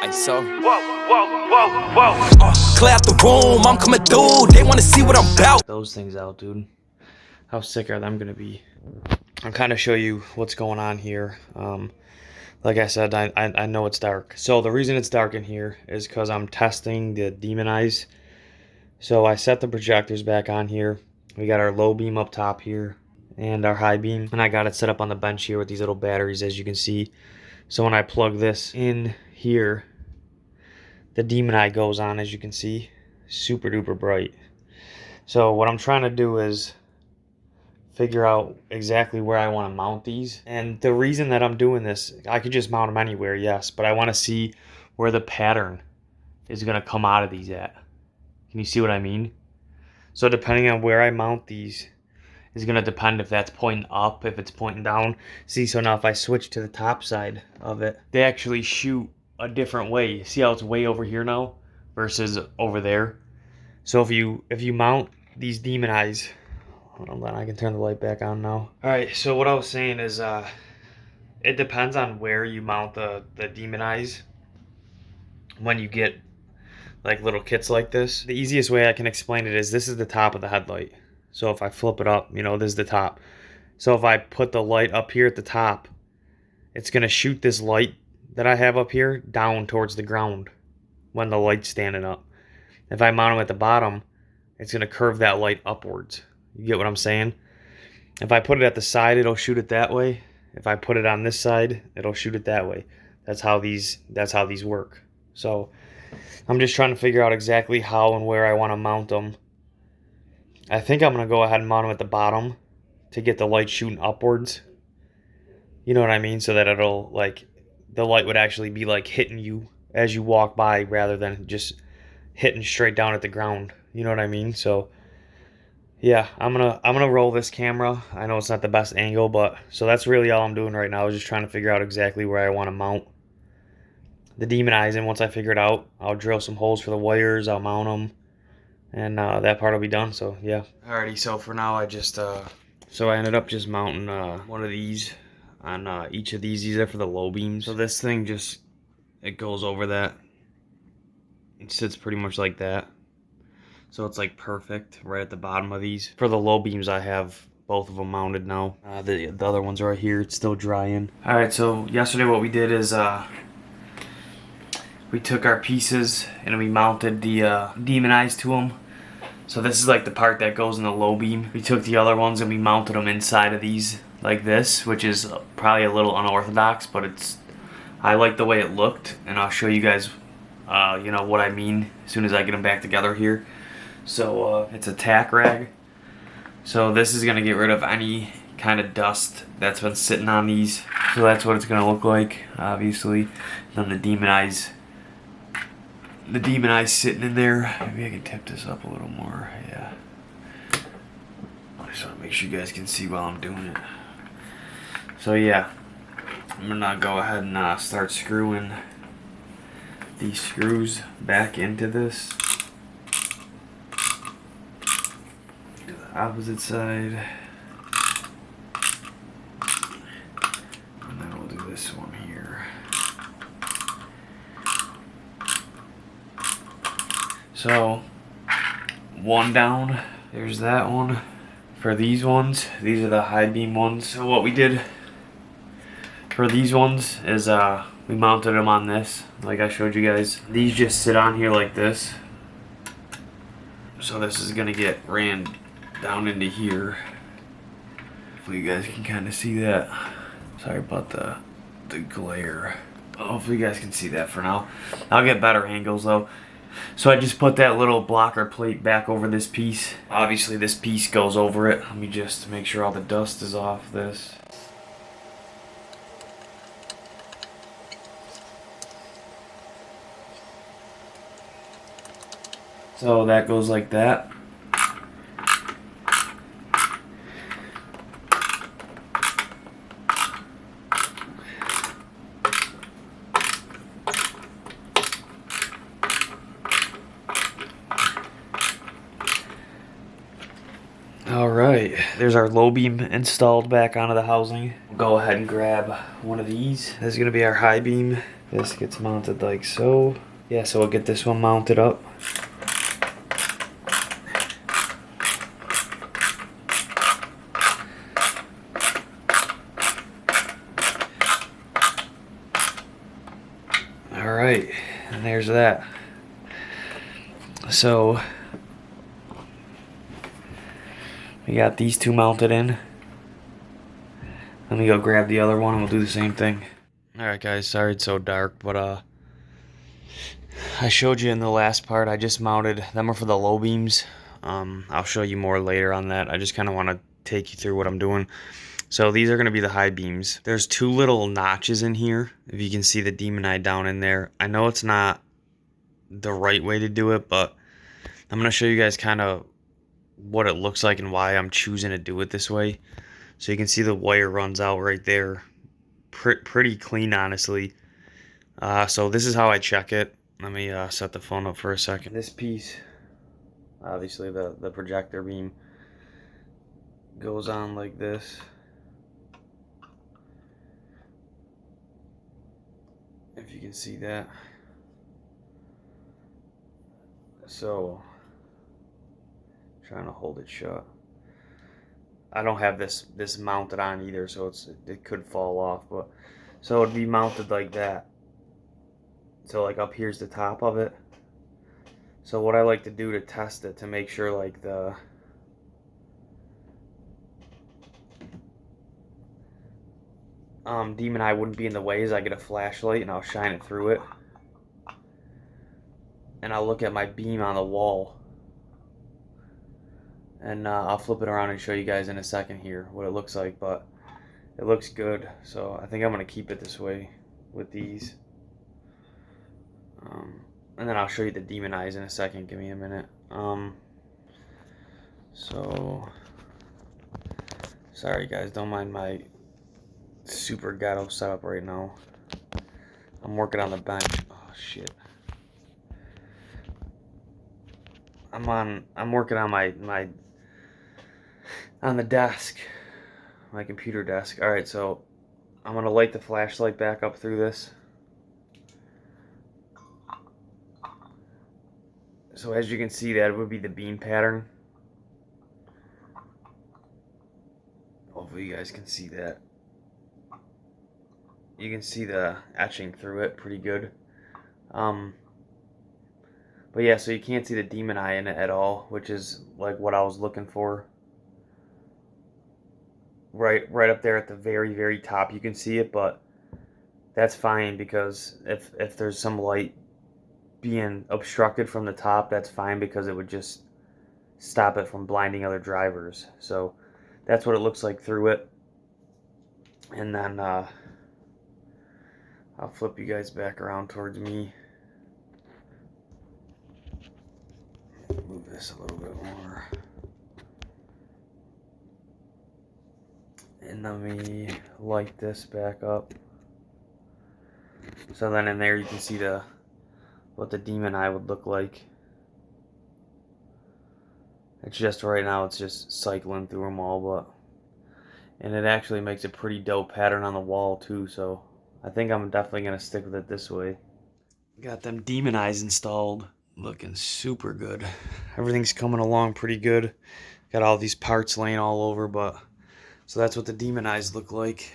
Anzo. Clear out the room, I'm coming through. They wanna see what I'm about. Those things out, dude. How sick are them gonna be? I'll kind of show you what's going on here. Like I said, I know it's dark. So the reason it's dark in here is because I'm testing the demon eyes. So I set the projectors back on here. We got our low beam up top here and our high beam. And I got it set up on the bench here with these little batteries, as you can see. So when I plug this in here, the demon eye goes on, as you can see. Super duper bright. So what I'm trying to do is figure out exactly where I want to mount these. And the reason that I'm doing this, I could just mount them anywhere, yes, but I want to see where the pattern is going to come out of these at. Can you see what I mean? So depending on where I mount these is going to depend if that's pointing up, if it's pointing down. See, so now if I switch to the top side of it, they actually shoot a different way. See how it's way over here now versus over there? So if you mount these demon eyes, hold on, I can turn the light back on now. Alright, so what I was saying is it depends on where you mount the demon eyes when you get like little kits like this. The easiest way I can explain it is this is the top of the headlight. So if I flip it up, you know, this is the top. So if I put the light up here at the top, it's going to shoot this light that I have up here down towards the ground when the light's standing up. If I mount them at the bottom, it's going to curve that light upwards. You get what I'm saying? If I put it at the side, it'll shoot it that way. If I put it on this side, it'll shoot it that way. That's how these work. So I'm just trying to figure out exactly how and where I want to mount them. I think I'm going to go ahead and mount them at the bottom to get the light shooting upwards. You know what I mean? So that it'll, like, the light would actually be like hitting you as you walk by rather than just hitting straight down at the ground. You know what I mean? So yeah, I'm gonna roll this camera. I know it's not the best angle, but so that's really all I'm doing right now is just trying to figure out exactly where I want to mount the demon eyes. And once I figure it out, I'll drill some holes for the wires, I'll mount them, and that part will be done. So yeah. Alrighty, so for now I just so I ended up just mounting one of these on each of these. These are for the low beams. So this thing just, it goes over that. It sits pretty much like that. So it's like perfect right at the bottom of these. For the low beams, I have both of them mounted now. The other ones are right here. It's still drying. Alright, so yesterday what we did is we took our pieces and we mounted the demon eyes to them. So this is like the part that goes in the low beam. We took the other ones and we mounted them inside of these like this, which is probably a little unorthodox, but I like the way it looked, and I'll show you guys you know what I mean as soon as I get them back together here. So it's a tack rag. So this is going to get rid of any kind of dust that's been sitting on these. So that's what it's going to look like, obviously. Then the demon eyes sitting in there. Maybe I can tip this up a little more. Yeah. I just want to make sure you guys can see while I'm doing it. So yeah, I'm going to go ahead and start screwing these screws back into this. To the opposite side. And then we'll do this one here. So, one down. There's that one. For these ones, these are the high beam ones. So what we did for these ones is we mounted them on this, like I showed you guys. These just sit on here like this. So this is gonna get ran down into here. Hopefully you guys can kind of see that. Sorry about the glare. Hopefully you guys can see that for now. I'll get better angles though. So I just put that little blocker plate back over this piece. Obviously this piece goes over it. Let me just make sure all the dust is off this. So that goes like that. Alright, there's our low beam installed back onto the housing. go ahead and grab one of these. This is gonna be our high beam. This gets mounted like so. Yeah, so we'll get this one mounted up. All right, and there's that. So we got these two mounted in. Let me go grab the other one and we'll do the same thing. Alright guys, sorry it's so dark, but I showed you in the last part, I just mounted, them are for the low beams. I'll show you more later on that. I just kind of want to take you through what I'm doing. So these are going to be the high beams. There's two little notches in here, if you can see the demon eye down in there. I know it's not the right way to do it, but I'm going to show you guys kind of what it looks like and why I'm choosing to do it this way. So you can see the wire runs out right there. Pretty clean, honestly. So this is how I check it. Let me set the phone up for a second. This piece, obviously the projector beam, goes on like this. If you can see that. So, trying to hold it shut. I don't have this mounted on either, so it could fall off, but so it'd be mounted like that. So like up here's the top of it. So what I like to do to test it, to make sure like the demon eye wouldn't be in the way, is I get a flashlight and I'll shine it through it, and I'll look at my beam on the wall, and I'll flip it around and show you guys in a second here what it looks like, but it looks good. So I think I'm going to keep it this way with these. And then I'll show you the demon eyes in a second. Give me a minute. So, sorry guys, don't mind my super ghetto setup right now. I'm working on the bench. Oh shit. I'm working on my on the desk, my computer desk. All right, so I'm gonna light the flashlight back up through this. So as you can see, that would be the beam pattern. Hopefully you guys can see that. You can see the etching through it pretty good. But yeah, so you can't see the demon eye in it at all, which is like what I was looking for. Right up there at the very, very top, you can see it, but that's fine, because if there's some light being obstructed from the top, that's fine, because it would just stop it from blinding other drivers. So that's what it looks like through it. And then I'll flip you guys back around towards me. Move this a little bit more. And let me light this back up. So then in there you can see what the demon eye would look like. It's just right now, it's just cycling through them all, and it actually makes a pretty dope pattern on the wall too, so I think I'm definitely going to stick with it this way. Got them demon eyes installed. Looking super good. Everything's coming along pretty good. Got all these parts laying all over, but so that's what the demon eyes look like.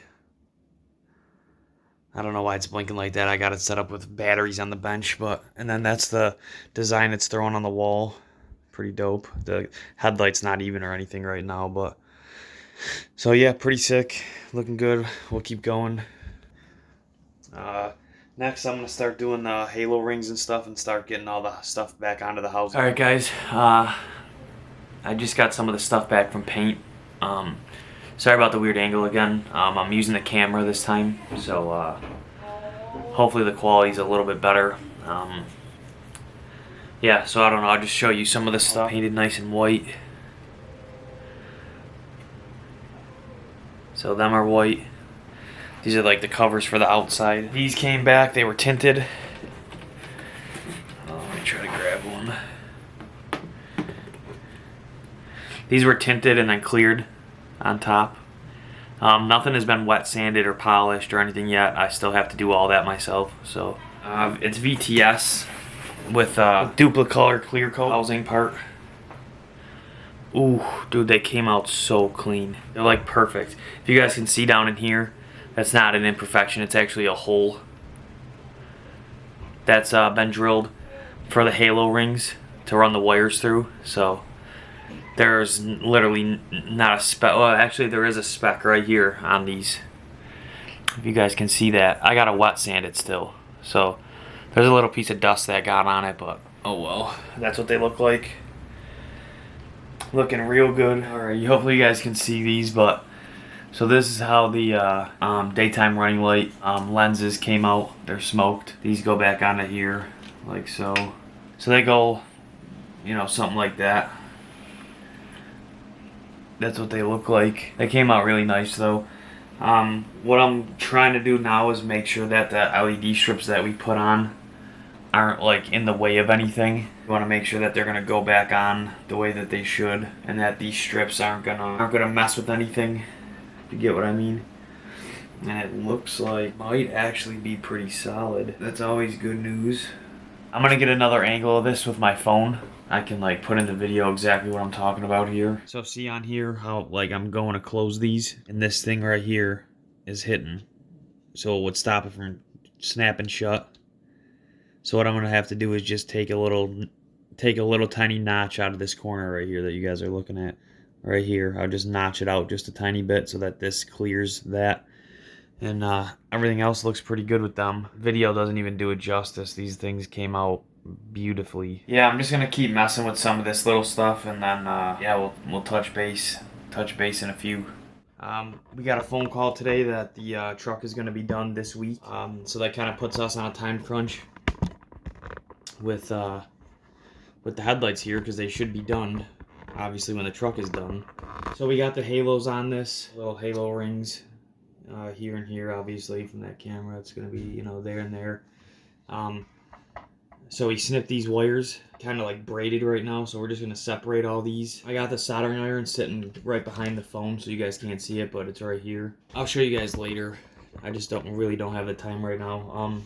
I don't know why it's blinking like that. I got it set up with batteries on the bench, and then that's the design it's throwing on the wall. Pretty dope. The headlight's not even or anything right now, but so yeah, pretty sick. Looking good. We'll keep going. Next, I'm going to start doing the halo rings and stuff and start getting all the stuff back onto the house. Alright guys, I just got some of the stuff back from paint. Sorry about the weird angle again. I'm using the camera this time, so hopefully the quality's a little bit better. Yeah, so I don't know, I'll just show you some of the stuff painted nice and white. So them are white. These are like the covers for the outside. These came back, they were tinted. Let me try to grab one. These were tinted and then cleared on top. Nothing has been wet sanded or polished or anything yet. I still have to do all that myself. So it's VTS with duplicolor clear coat housing part. Ooh, dude, they came out so clean. They're like perfect. If you guys can see down in here, that's not an imperfection. It's actually a hole that's been drilled for the halo rings to run the wires through. So there's literally not a spec. Well, actually, there is a spec right here on these. If you guys can see that, I got to wet sand it still. So there's a little piece of dust that got on it, but oh well. That's what they look like. Looking real good. Alright, hopefully you guys can see these, but so this is how the daytime running light lenses came out. They're smoked. These go back onto here, like so. So they go, you know, something like that. That's what they look like. They came out really nice though. What I'm trying to do now is make sure that the LED strips that we put on aren't like in the way of anything. You want to make sure that they're gonna go back on the way that they should, and that these strips aren't gonna mess with anything. You get what I mean? And it looks like might actually be pretty solid. That's always good news. I'm gonna get another angle of this with my phone. I can like put in the video exactly what I'm talking about here. So see on here how like I'm going to close these, and this thing right here is hitting, so it would stop it from snapping shut. So what I'm gonna have to do is just take a little tiny notch out of this corner right here that you guys are looking at right here. I'll just notch it out just a tiny bit so that this clears that, and everything else looks pretty good with them. Video doesn't even do it justice. These things came out beautifully. Yeah, I'm just gonna keep messing with some of this little stuff, and then yeah, we'll touch base in a few. We got a phone call today that the truck is gonna be done this week, so that kind of puts us on a time crunch with the headlights here, because they should be done obviously when the truck is done. So we got the halos on this, little halo rings here and here, obviously from that camera. It's gonna be, you know, there and there. So we snipped these wires, kind of like braided right now, so we're just gonna separate all these. I got the soldering iron sitting right behind the phone, so you guys can't see it, but it's right here. I'll show you guys later. I just don't have the time right now.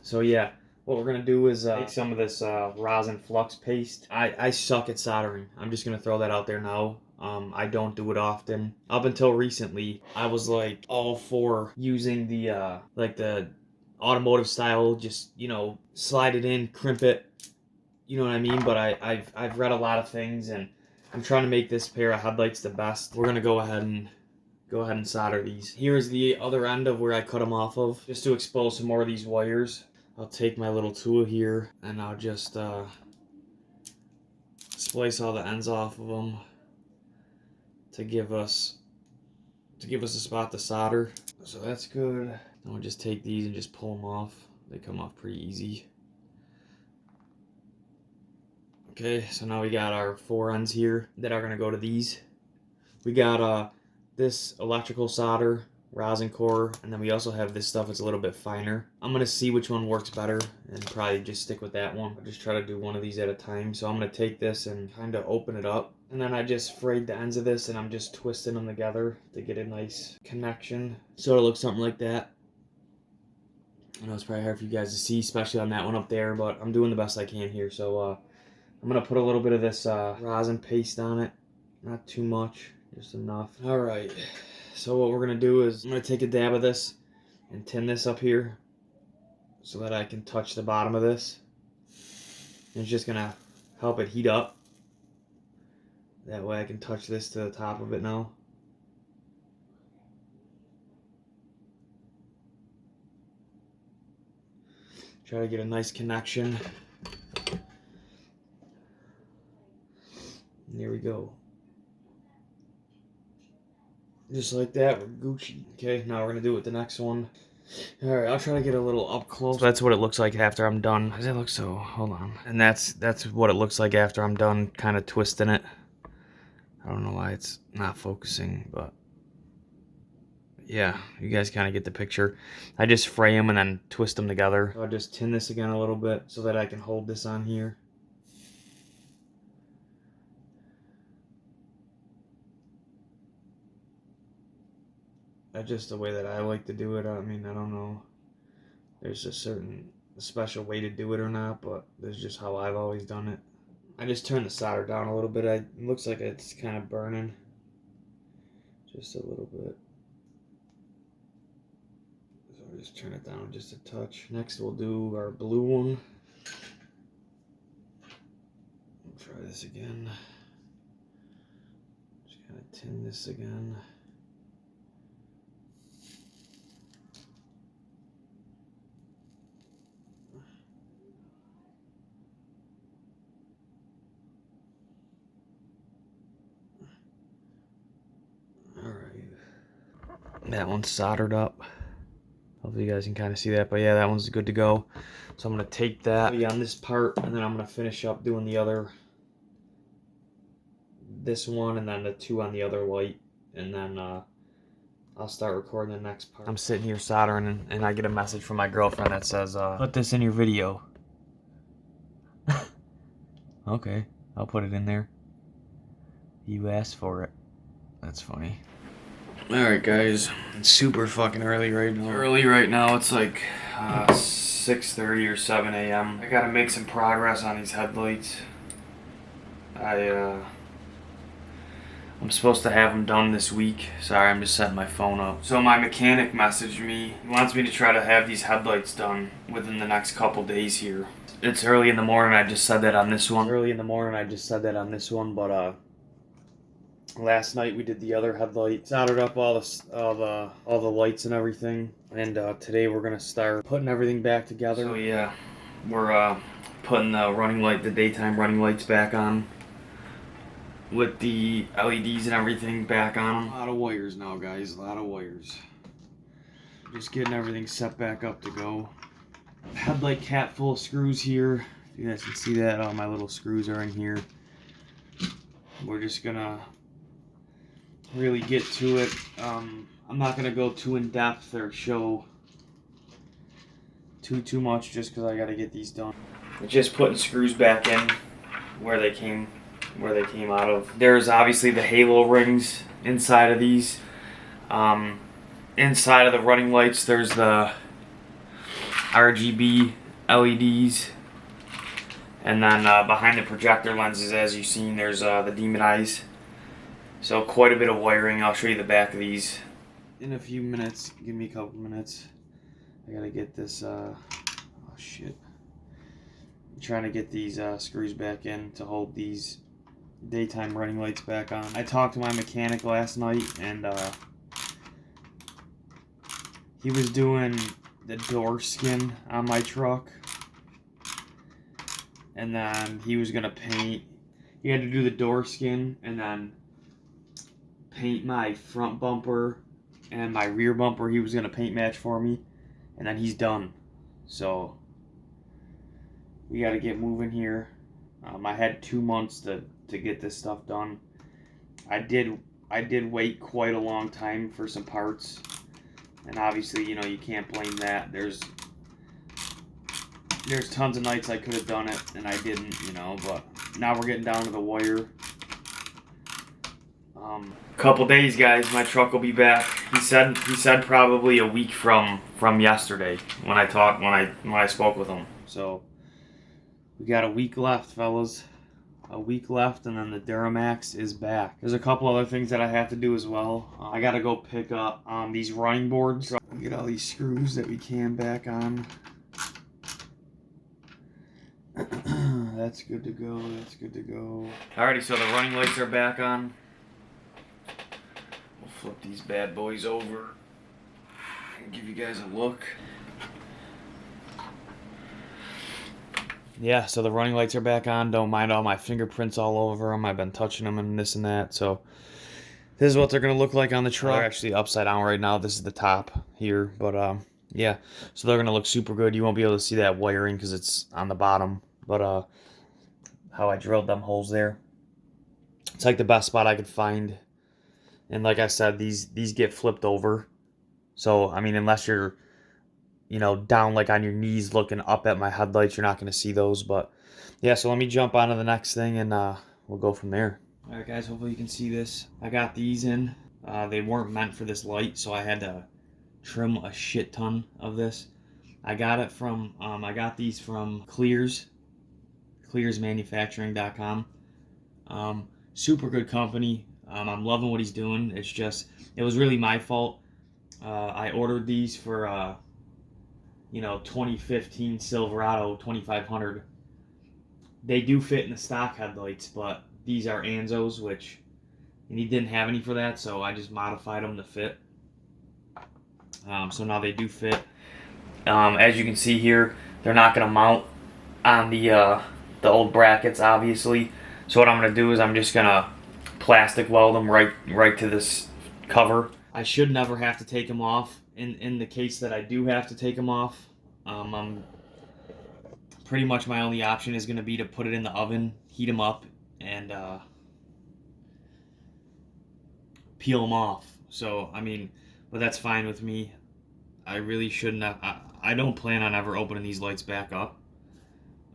So yeah, what we're gonna do is take some of this rosin flux paste. I suck at soldering. I'm just gonna throw that out there now. I don't do it often. Up until recently, I was like all for using the like the automotive style, just, you know, slide it in, crimp it, you know what I mean? But I've read a lot of things, and I'm trying to make this pair of headlights the best. We're gonna go ahead and solder these. Here's the other end of where I cut them off of, just to expose some more of these wires. I'll take my little tool here, and I'll just splice all the ends off of them to give us a spot to solder. So that's good. Then we'll just take these and just pull them off. They come off pretty easy. Okay, so now we got our 4 ends here that are gonna go to these. We got this electrical solder, rosin core, and then we also have this stuff that's a little bit finer. I'm gonna see which one works better and probably just stick with that one. I'll just try to do one of these at a time. So I'm gonna take this and kind of open it up, and then I just frayed the ends of this, and I'm just twisting them together to get a nice connection. So it'll look something like that. I know it's probably hard for you guys to see, especially on that one up there, but I'm doing the best I can here. So I'm gonna put a little bit of this rosin paste on it, not too much, just enough. All right, so what we're gonna do is I'm gonna take a dab of this and tin this up here so that I can touch the bottom of this. And it's just gonna help it heat up. That way I can touch this to the top of it now. Try to get a nice connection. And there we go. Just like that, we're Gucci. Okay, now we're gonna do it with the next one. Alright, I'll try to get a little up close. So that's what it looks like after I'm done. How does it look? So, hold on. And that's what it looks like after I'm done kind of twisting it. I don't know why it's not focusing, but yeah, you guys kind of get the picture. I just fray them and then twist them together. So I'll just tin this again a little bit so that I can hold this on here. That's just the way that I like to do it. I mean, I don't know. There's a certain special way to do it or not, but that's just how I've always done it. I just turned the solder down a little bit. It looks like it's kind of burning. Just a little bit. So I'll just turn it down just a touch. Next we'll do our blue one. We'll try this again. Just kind of tin this again. That one's soldered up. Hopefully you guys can kind of see that, but yeah, that one's good to go. So I'm gonna take that on this part, and then I'm gonna finish up doing the other, this one, and then the two on the other light, and then I'll start recording the next part. I'm sitting here soldering, and I get a message from my girlfriend that says, put this in your video. Okay, I'll put it in there. You asked for it. That's funny. Alright guys, it's super fucking early right now. It's like 6:30 or 7 a.m. I gotta make some progress on these headlights. I'm supposed to have them done this week. Sorry, I'm just setting my phone up. So my mechanic messaged me. He wants me to try to have these headlights done within the next couple days here. It's early in the morning. I just said that on this one. But last night we did the other headlight, soldered up all the lights and everything, and today we're gonna start putting everything back together. So yeah, we're putting the daytime running lights back on, with the LEDs and everything back on them. A lot of wires now, guys. A lot of wires. Just getting everything set back up to go. Headlight cap full of screws here. You guys can see that. All my little screws are in here. We're just gonna really get to it. I'm not gonna go too in depth or show too much, just because I gotta get these done. Just putting screws back in where they came out of. There's obviously the halo rings inside of these. Inside of the running lights, there's the RGB LEDs, and then behind the projector lenses, as you've seen, there's the demon eyes. So quite a bit of wiring. I'll show you the back of these in a few minutes. Give me a couple minutes. I gotta get this, oh shit. I'm trying to get these screws back in to hold these daytime running lights back on. I talked to my mechanic last night, and he was doing the door skin on my truck. And then he was gonna paint, he had to do the door skin and then paint my front bumper and my rear bumper. He was gonna paint match for me, and then he's done. So we got to get moving here. I had 2 months to get this stuff done. I did wait quite a long time for some parts, and obviously, you know, you can't blame that. There's tons of nights I could have done it and I didn't, you know. But now we're getting down to the wire. Couple days, guys, my truck will be back. He said probably a week from yesterday when I spoke with him. So we got a week left, fellas. A week left, and then the Duramax is back. There's a couple other things that I have to do as well. I gotta go pick up these running boards. Get all these screws that we can back on. That's good to go. That's good to go. Alrighty, so the running lights are back on. We'll flip these bad boys over and give you guys a look. Yeah, so the running lights are back on. Don't mind all my fingerprints all over them. I've been touching them and this and that. So this is what they're going to look like on the truck. They're actually upside down right now. This is the top here. But yeah, so they're going to look super good. You won't be able to see that wiring because it's on the bottom. But how I drilled them holes there. It's like the best spot I could find. And like I said, these get flipped over. So, I mean, unless you're, you know, down like on your knees looking up at my headlights, you're not going to see those. But yeah, so let me jump on to the next thing and we'll go from there. Alright guys, hopefully you can see this. I got these in. They weren't meant for this light, so I had to trim a shit ton of this. I got it from, I got these from clearsmanufacturing.com. Super good company. I'm loving what he's doing. It's just, it was really my fault. I ordered these for, 2015 Silverado 2500. They do fit in the stock headlights, but these are Anzos, and he didn't have any for that, so I just modified them to fit. So now they do fit. As you can see here, they're not going to mount on the old brackets, obviously. So what I'm going to do is I'm just going to plastic weld them right to this cover. I should never have to take them off. In the case that I do have to take them off, I'm pretty much my only option is going to be to put it in the oven, heat them up, and peel them off. So, I mean, but that's fine with me. I really shouldn't have. I don't plan on ever opening these lights back up.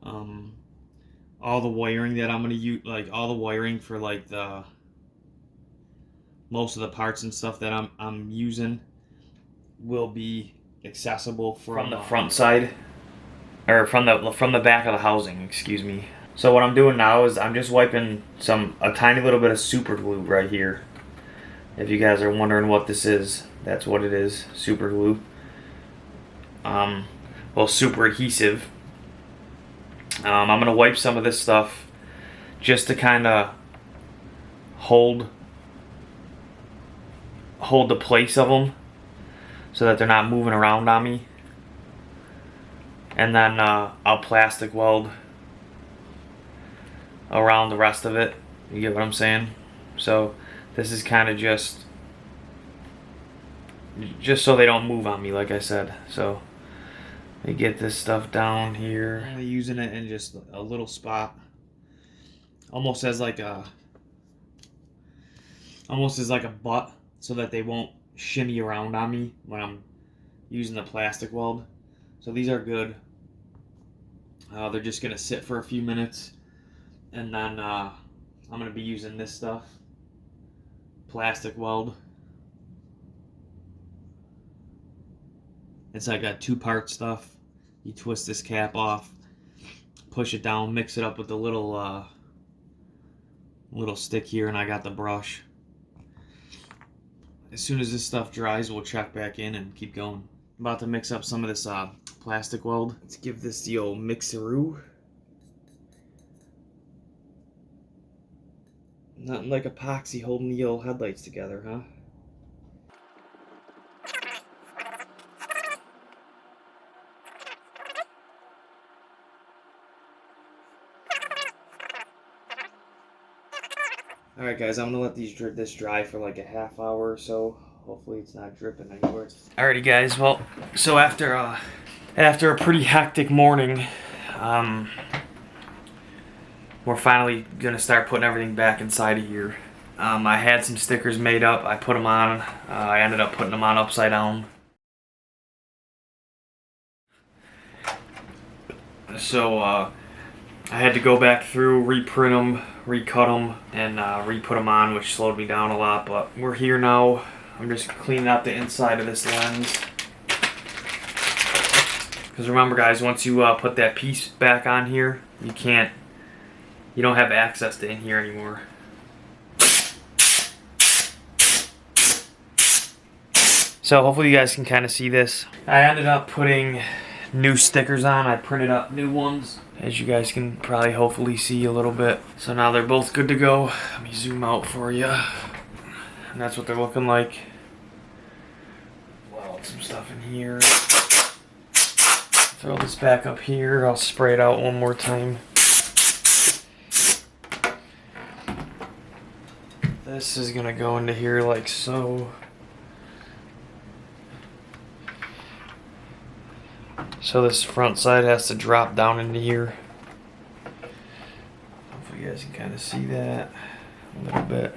All the wiring that I'm going to use, like all the wiring for like the most of the parts and stuff that I'm using will be accessible from the front side, or from the back of the housing, excuse me. So what I'm doing now is I'm just wiping a tiny little bit of super glue right here. If you guys are wondering what this is, that's what it is, super glue. Well, super adhesive. I'm gonna wipe some of this stuff just to kind of hold the place of them so that they're not moving around on me. And then I'll plastic weld around the rest of it. You get what I'm saying? So this is kind of just so they don't move on me, like I said. So let me get this stuff down here. I'm using it in just a little spot, almost as like a butt, so that they won't shimmy around on me when I'm using the plastic weld. So these are good. They're just gonna sit for a few minutes, and then I'm gonna be using this stuff, plastic weld. It's like a two-part stuff. You twist this cap off, push it down, mix it up with the little stick here, and I got the brush. As soon as this stuff dries, we'll check back in and keep going. I'm about to mix up some of this plastic weld. Let's give this the old mixeroo. Nothing like epoxy holding the old headlights together, huh? Alright guys, I'm gonna let this dry for like a half hour or so. Hopefully it's not dripping anywhere. Alrighty guys, well, so after a pretty hectic morning, we're finally gonna start putting everything back inside of here. I had some stickers made up, I put them on, I ended up putting them on upside down. So I had to go back through, reprint them, recut them, and re-put them on, which slowed me down a lot, but we're here now. I'm just cleaning out the inside of this lens. Because remember guys, once you put that piece back on here, you don't have access to in here anymore. So hopefully you guys can kind of see this. I ended up putting new stickers on. I printed up new ones, as you guys can probably hopefully see a little bit. So now they're both good to go. Let me zoom out for you. And that's what they're looking like. Well, some stuff in here. Throw this back up here. I'll spray it out one more time. This is gonna go into here like so. So this front side has to drop down into here. Hopefully you guys can kind of see that a little bit.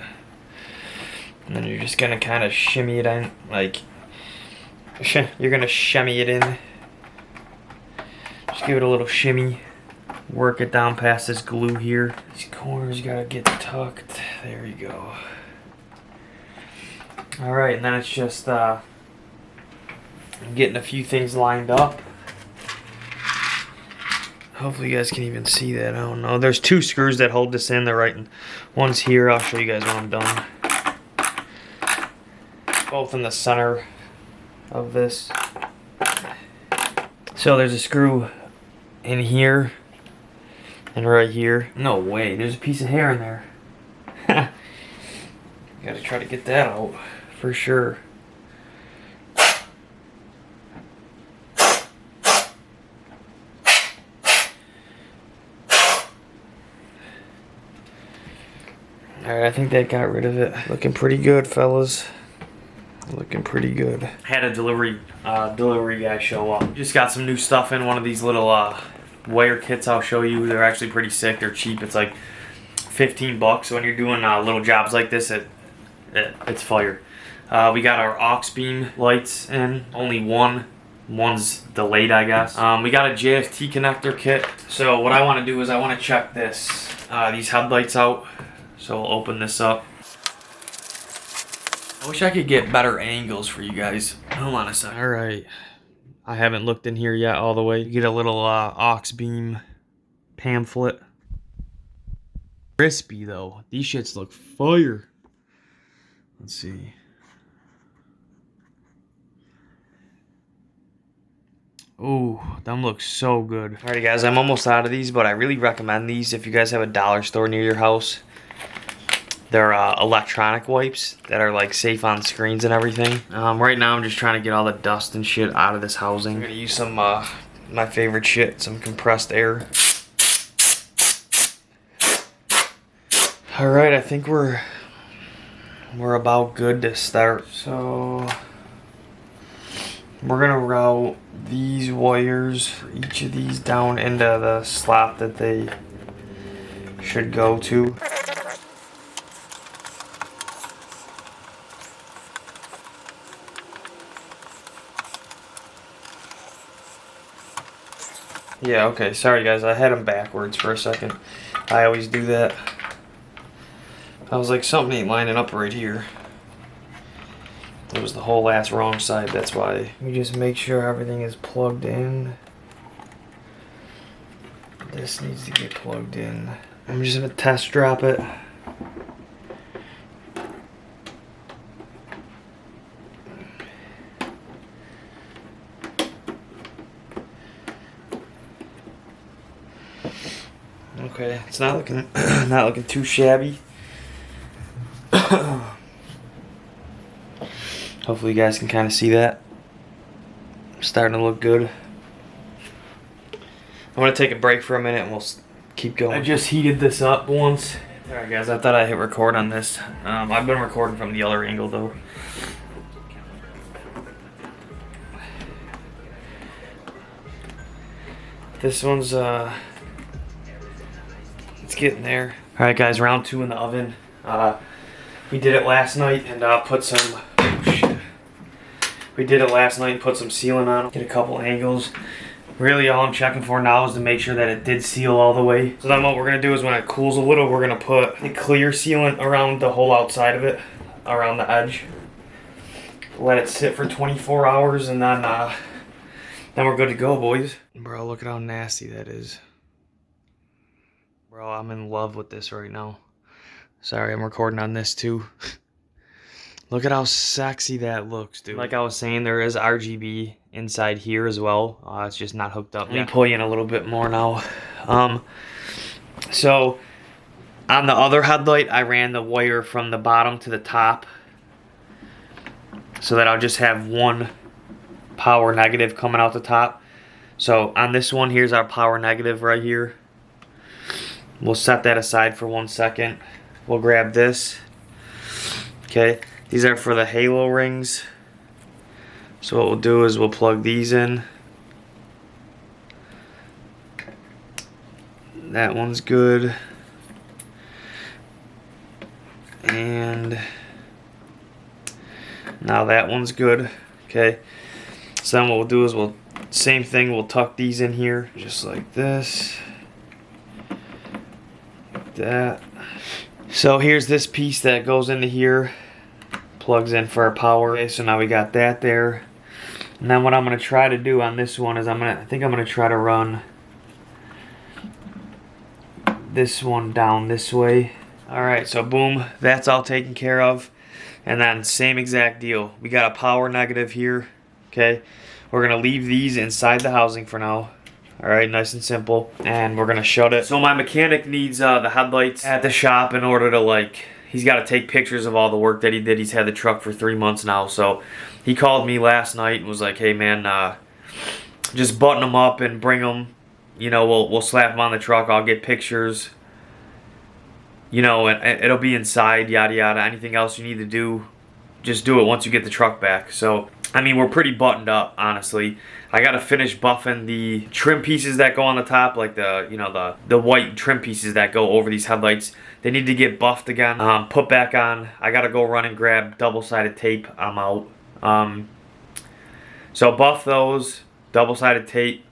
And then you're just gonna kind of shimmy it in, like you're gonna shimmy it in. Just give it a little shimmy. Work it down past this glue here. These corners gotta get tucked. There you go. Alright, and then it's just getting a few things lined up. Hopefully you guys can even see that. I don't know. There's 2 screws that hold this in. They're right in. One's here. I'll show you guys when I'm done. Both in the center of this. So there's a screw in here and right here. No way. There's a piece of hair in there. Gotta try to get that out for sure. Alright, I think that got rid of it. Looking pretty good, fellas. Looking pretty good. Had a delivery guy show up. Just got some new stuff in one of these little wire kits I'll show you. They're actually pretty sick. They're cheap. It's like 15 bucks. So when you're doing little jobs like this, it's fire. We got our aux beam lights in. Only one's delayed, I guess. We got a JFT connector kit. So what I want to do is I want to check these headlights out. So we'll open this up. I wish I could get better angles for you guys. Hold on a second. Alright. I haven't looked in here yet all the way. You get a little aux beam pamphlet. Crispy though. These shits look fire. Let's see. Ooh, them look so good. Alrighty guys, I'm almost out of these, but I really recommend these if you guys have a dollar store near your house. They're electronic wipes that are like safe on screens and everything. Right now I'm just trying to get all the dust and shit out of this housing. I'm gonna use some my favorite shit, some compressed air. Alright, I think we're about good to start. So we're gonna route these wires for each of these down into the slot that they should go to. Yeah, okay, sorry guys, I had them backwards for a second. I always do that. I was like, something ain't lining up right here. It was the whole ass wrong side, that's why. We just make sure everything is plugged in. This needs to get plugged in. I'm just gonna test drop it. Okay, it's not looking not looking too shabby. Hopefully you guys can kind of see that. Starting to look good. I'm gonna take a break for a minute and we'll keep going. I just heated this up once. Alright guys, I thought I hit record on this. I've been recording from the other angle though. This one's it's getting there. Alright guys, round 2 in the oven. We did it last night and put some We did it last night and put some sealant on it. Get a couple angles. Really all I'm checking for now is to make sure that it did seal all the way. So then what we're gonna do is when it cools a little, we're gonna put a clear sealant around the whole outside of it, around the edge. Let it sit for 24 hours and then we're good to go, boys. Bro, look at how nasty that is. Bro, I'm in love with this right now. Sorry, I'm recording on this too. Look at how sexy that looks, dude. Like I was saying, there is RGB inside here as well. It's just not hooked up. Let me pull you in a little bit more now. So, on the other headlight, I ran the wire from the bottom to the top. So that I'll just have one power negative coming out the top. So, on this one, here's our power negative right here. We'll set that aside for 1 second. We'll grab this. Okay, these are for the halo rings. So what we'll do is we'll plug these in. That one's good. And now that one's good. Okay, so then what we'll do is same thing, we'll tuck these in here just like this. That. So here's this piece that goes into here. plugs in for our power. Okay, so now we got that there. And then what I'm gonna try to do on this one is I think I'm gonna try to run this one down this way. Alright, so boom, that's all taken care of. And then same exact deal. We got a power negative here. Okay. We're gonna leave these inside the housing for now. Alright, nice and simple. And we're gonna shut it. So my mechanic needs the headlights at the shop in order to, like, he's got to take pictures of all the work that he did. He's had the truck for 3 months now. So he called me last night and was like, hey man, just button them up and bring them. You know, we'll slap them on the truck. I'll get pictures. You know, and it'll be inside, yada yada. Anything else you need to do, just do it once you get the truck back. So, I mean, we're pretty buttoned up, honestly. I gotta finish buffing the trim pieces that go on the top, like the white trim pieces that go over these headlights. They need to get buffed again, put back on. I gotta go run and grab double-sided tape. I'm out. So buff those, double-sided tape.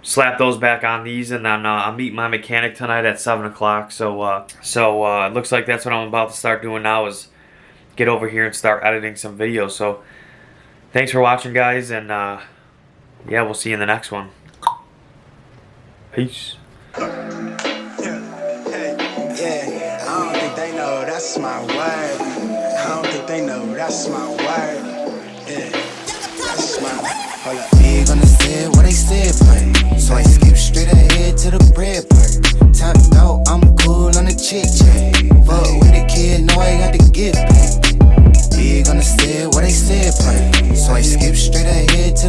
Slap those back on these, and then I'll meet my mechanic tonight at 7 o'clock. So it looks like that's what I'm about to start doing now, is get over here and start editing some videos. So thanks for watching, guys, and yeah, we'll see you in the next one. Peace. Yeah, I don't think they know that's my word. I don't think they know that's my word. Yeah, that's my hold up. Big on the set, what they said, play. So I skip straight ahead to the bread part. Top out, I'm cool on the chick check. Fuck with the kid, know I got to get back. Big on the set, what they said, play. So I skip straight ahead to